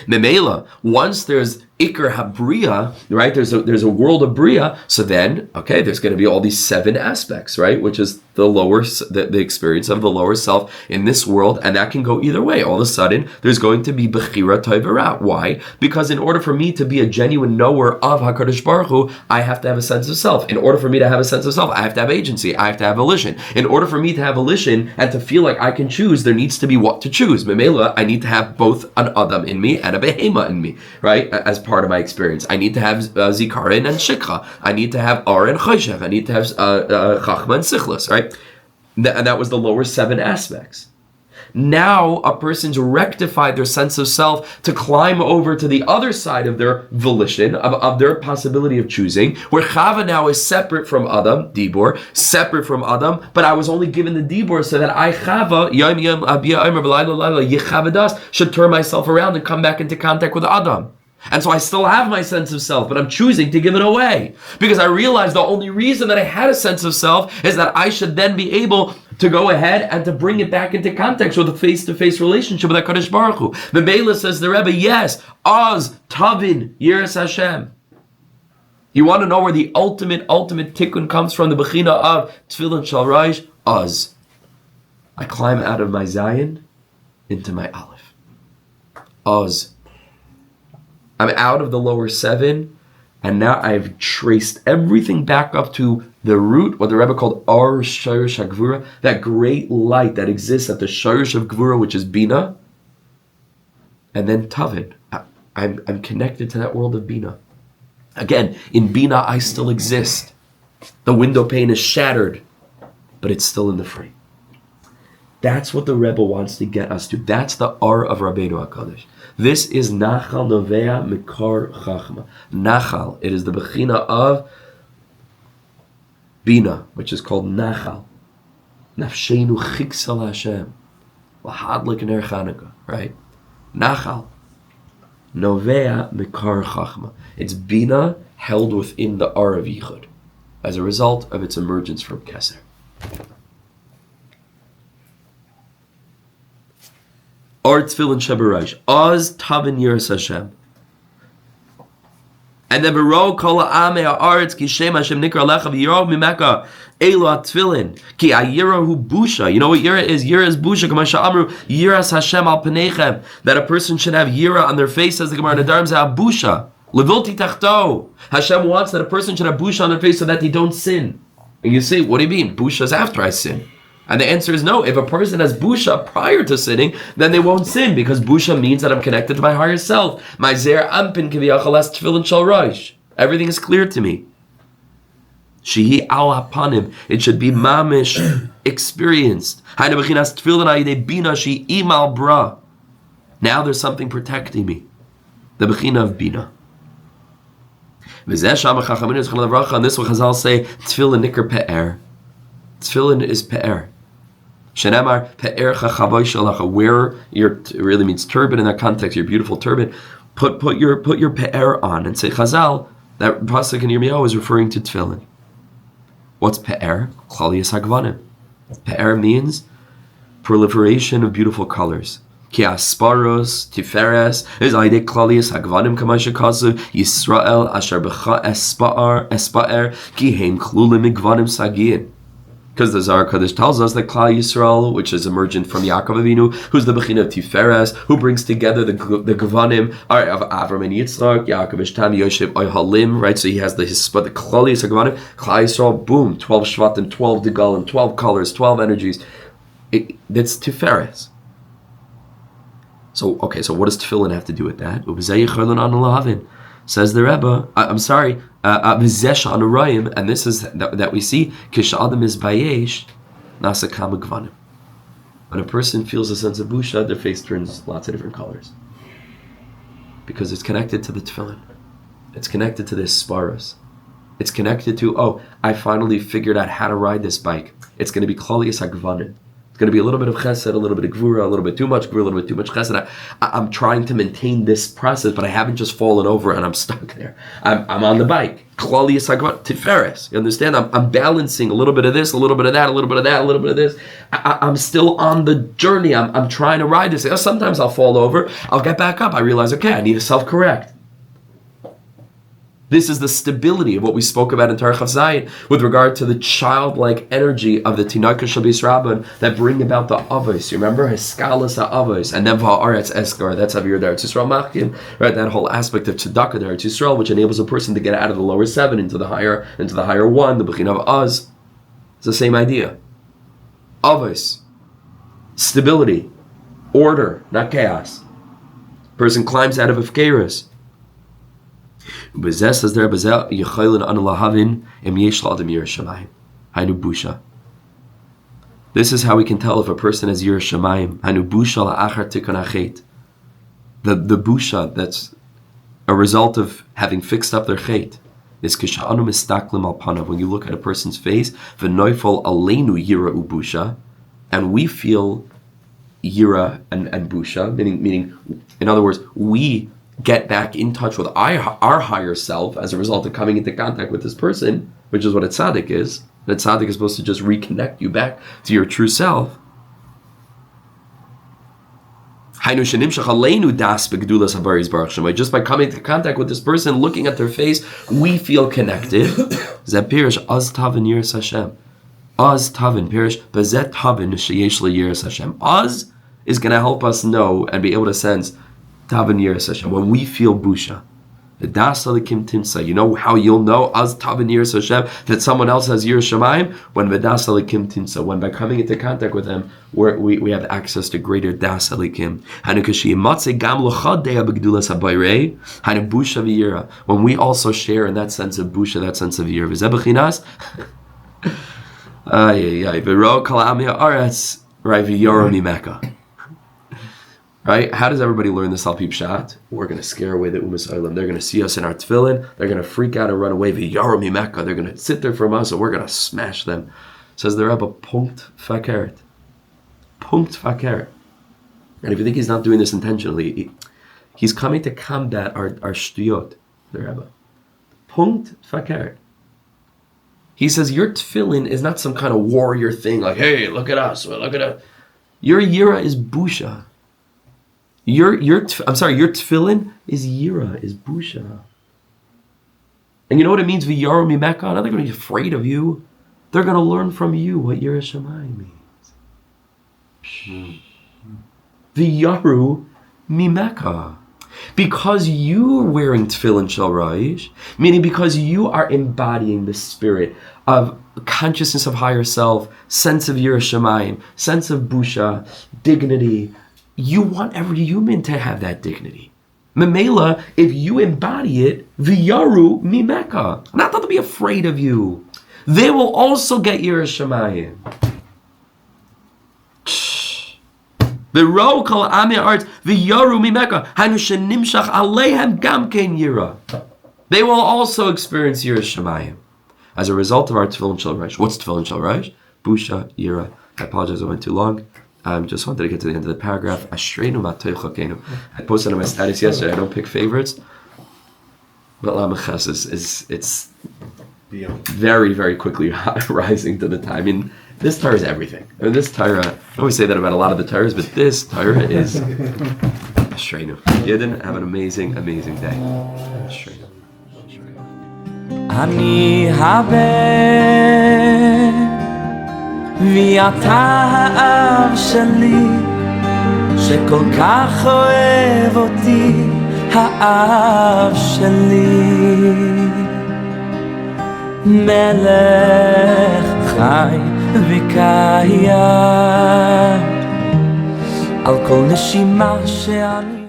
Memela, once there's Iker Habria, right? There's a world of Bria. So then, okay, there's going to be all these 7 aspects, right? Which is the lower, the experience of the lower self in this world, and that can go either way. All of a sudden, there's going to be Bechira Toivera. Why? Because in order for me to be a genuine knower of Hakadosh Baruch Hu, I have to have a sense of self. In order for me to have a sense of self, I have to have agency. I have to have volition. In order for me to have volition and to feel like I can choose, there needs to be what to choose. Memela, I need to have both an Adam in me and a Behema in me, right? As part of my experience. I need to have Zikarin and Shikha. I need to have Ar and Chayshech. I need to have Chachma and Sichlis, right? And that was the lower 7 aspects. Now a person's rectified their sense of self to climb over to the other side of their volition, of their possibility of choosing, where Chava now is separate from Adam, Dibor, separate from Adam, but I was only given the Dibor so that I, Chava, should turn myself around and come back into contact with Adam. And so I still have my sense of self, but I'm choosing to give it away. Because I realized the only reason that I had a sense of self is that I should then be able to go ahead and to bring it back into context with a face-to-face relationship with HaKadosh Baruch Hu. The Bela says the Rebbe, yes, Oz, Tavin, Yiras Hashem. You want to know where the ultimate tikkun comes from, the bechina of Tefillin Shel Rosh? Oz. I climb out of my Zion into my Aleph. Oz. I'm out of the lower 7, and now I've traced everything back up to the root, what the Rebbe called Ar Shayrish HaGvura, that great light that exists at the Shayrish of Gvura, which is Bina, and then Tavin. I'm connected to that world of Bina. Again, in Bina, I still exist. The window pane is shattered, but it's still in the frame. That's what the Rebbe wants to get us to. That's the Ar of Rabbeinu HaKadosh. This is Nachal Novea Mikar Chachma. Nachal, it is the Bechina of Bina, which is called Nachal. Nafshenu Chiksal Hashem. Lahadlik Ner Chanukah, right? Nachal. Novea Mikar Chachma. It's Bina held within the Ar of Yichud as a result of its emergence from Keser. Or Tefillin Shel Rosh. Oz Tavin Yiras Hashem. And then Bero Kol Ha'amei Ha'aretz Ki Shem Hashem Nikra Lecha V'Yirah Mimeka Elu HaTefillin Ki HaYira Hu Busha. You know what Yira is? Yira is Busha. Kama Sha'amru Yiras Hashem Al Penechem. That a person should have Yira on their face, says the Gemara. Nedarim Zeh Busha. Levilti Tachto. Hashem wants that a person should have Busha on their face so that they don't sin. And you say, what do you mean? Busha is after I sin. And the answer is no. If a person has busha prior to sinning, then they won't sin, because busha means that I'm connected to my higher self. My Ze'ir Anpin kiviyachal has Tefillin Shel Rosh. Everything is clear to me. Shehi al hapanim. It should be mamish, experienced. Now there's something protecting me. The bechina of bina. And this is what Chazal say, Tefillin nikar pe'er. Tefillin is pe'er. Shenemar pe'er chachavay shalacha. Wear your, it really means turban in that context, your beautiful turban. Put your pe'er on and say Chazal. That pasuk in Yirmiyahu is referring to tefillin. What's pe'er? Klalius hagvanim. Pe'er means proliferation of beautiful colors. Ki asparos tiferes is aide klalius hagvanim kamasha kasu Yisrael asher becha espa'er ki heim klulim igvanim sagin. Because the Zohar Kodesh tells us that Klal Yisrael, which is emergent from Yaakov Avinu, who's the Bechina of Tiferes, who brings together the Gavanim of Avrohom and Yitzchak, Yaakov Ishtam, Yosef, Halim, right? So he has the Klal Yisrael, Klal Yisrael, boom, 12 Shvatim, 12 Degalim, 12 colors, 12 energies. That's Tiferes. So, okay, so what does Tefillin have to do with that? Says the Rebbe, I'm sorry, and this is that we see, is when a person feels a sense of busha, their face turns lots of different colors. Because it's connected to the tefillin. It's connected to the sparos. It's connected to, oh, I finally figured out how to ride this bike. It's going to be klalius hagvanim. It's going to be a little bit of chesed, a little bit of gvura, a little bit too much gvura, a little bit too much chesed. I'm trying to maintain this process, but I haven't just fallen over and I'm stuck there. I'm on the bike. Klalius hagvanim, tiferes. You understand? I'm balancing a little bit of this, a little bit of that, a little bit of that, a little bit of this. I'm still on the journey. I'm trying to ride this. Sometimes I'll fall over. I'll get back up. I realize, okay, I need to self-correct. This is the stability of what we spoke about in Torah Vav with regard to the childlike energy of the Tinoka Shel B'Yisrael that bring about the avos. You remember? Hiskalas ha'avos. And then va'aretz eskar. That's Avir Eretz Yisrael Machkin. Right? That whole aspect of tzedakah Eretz Yisrael, which enables a person to get out of the lower 7 into the higher one, the B'china of Az. It's the same idea. Avos. Stability. Order, not chaos. Person climbs out of Ifkeirus. This is how we can tell if a person has Yiras Shomayim. The busha that's a result of having fixed up their chet is when you look at a person's face, and we feel yira and busha, meaning, in other words, we get back in touch with our higher self as a result of coming into contact with this person, which is what a tzaddik is. A tzaddik is supposed to just reconnect you back to your true self. Just by coming into contact with this person, looking at their face, we feel connected. Pirish az tavin Yiras Hashem. Az tavin pirish bezet tavin sheyesh Yiras Hashem. Az is going to help us know and be able to sense Tavin Yiras Hashem. When we feel busha, you know how you'll know as Tavin Yiras Hashem that someone else has Yiras Shomayim? When v'das alikim timsa, when by coming into contact with them, we have access to greater das alikim. When we also share in that sense of busha, that sense of yir. Right? How does everybody learn this al pi pshat? We're going to scare away the umas olam. They're going to see us in our tefillin. They're going to freak out and run away. V'yarom mimeka. They're going to sit there from us and we're going to smash them. Says the Rebbe, punkt fakeret. Punkt fakeret. And if you think he's not doing this intentionally, he's coming to combat our shtuyot, the Rebbe. Punkt fakeret. He says your tefillin is not some kind of warrior thing like, hey, look at us, look at us. Your yira is busha. Your tefillin is yira, is busha. And you know what it means, v'yaru mimeka? Now they're going to be afraid of you. They're going to learn from you what Yiras Shomayim means. V'yaru mimeka. Because you are wearing Tefillin Shel Rosh, meaning because you are embodying the spirit of consciousness of higher self, sense of Yiras Shomayim, sense of busha, dignity. You want every human to have that dignity. Memela, if you embody it, v'yaru mimeka. Not that they'll be afraid of you. They will also get Yiras Shomayim. V'ro kol ami ha'aretz v'yaru mimeka hanu shenimshach aleihem gam kein yira. They will also experience Yiras Shomayim as a result of our Tefillin Shel Rosh. What's Tefillin Shel Rosh? Busha, yira. I apologize, I went too long. Just wanted to get to the end of the paragraph. Ashreinu ma'toy chokenu. I posted on my status yesterday. I don't pick favorites, but Lamaches it's very, very quickly rising to the time. I mean, this Torah is everything. I mean, this Torah, I always say that about a lot of the Torahs, but this Torah is Ashreinu. Yidden, have an amazing, amazing day. Ashreinu. Ani habe ואתה האב שלי שכל כך אוהב אותי האב שלי מלך חי וקיים על כל נשימה שאני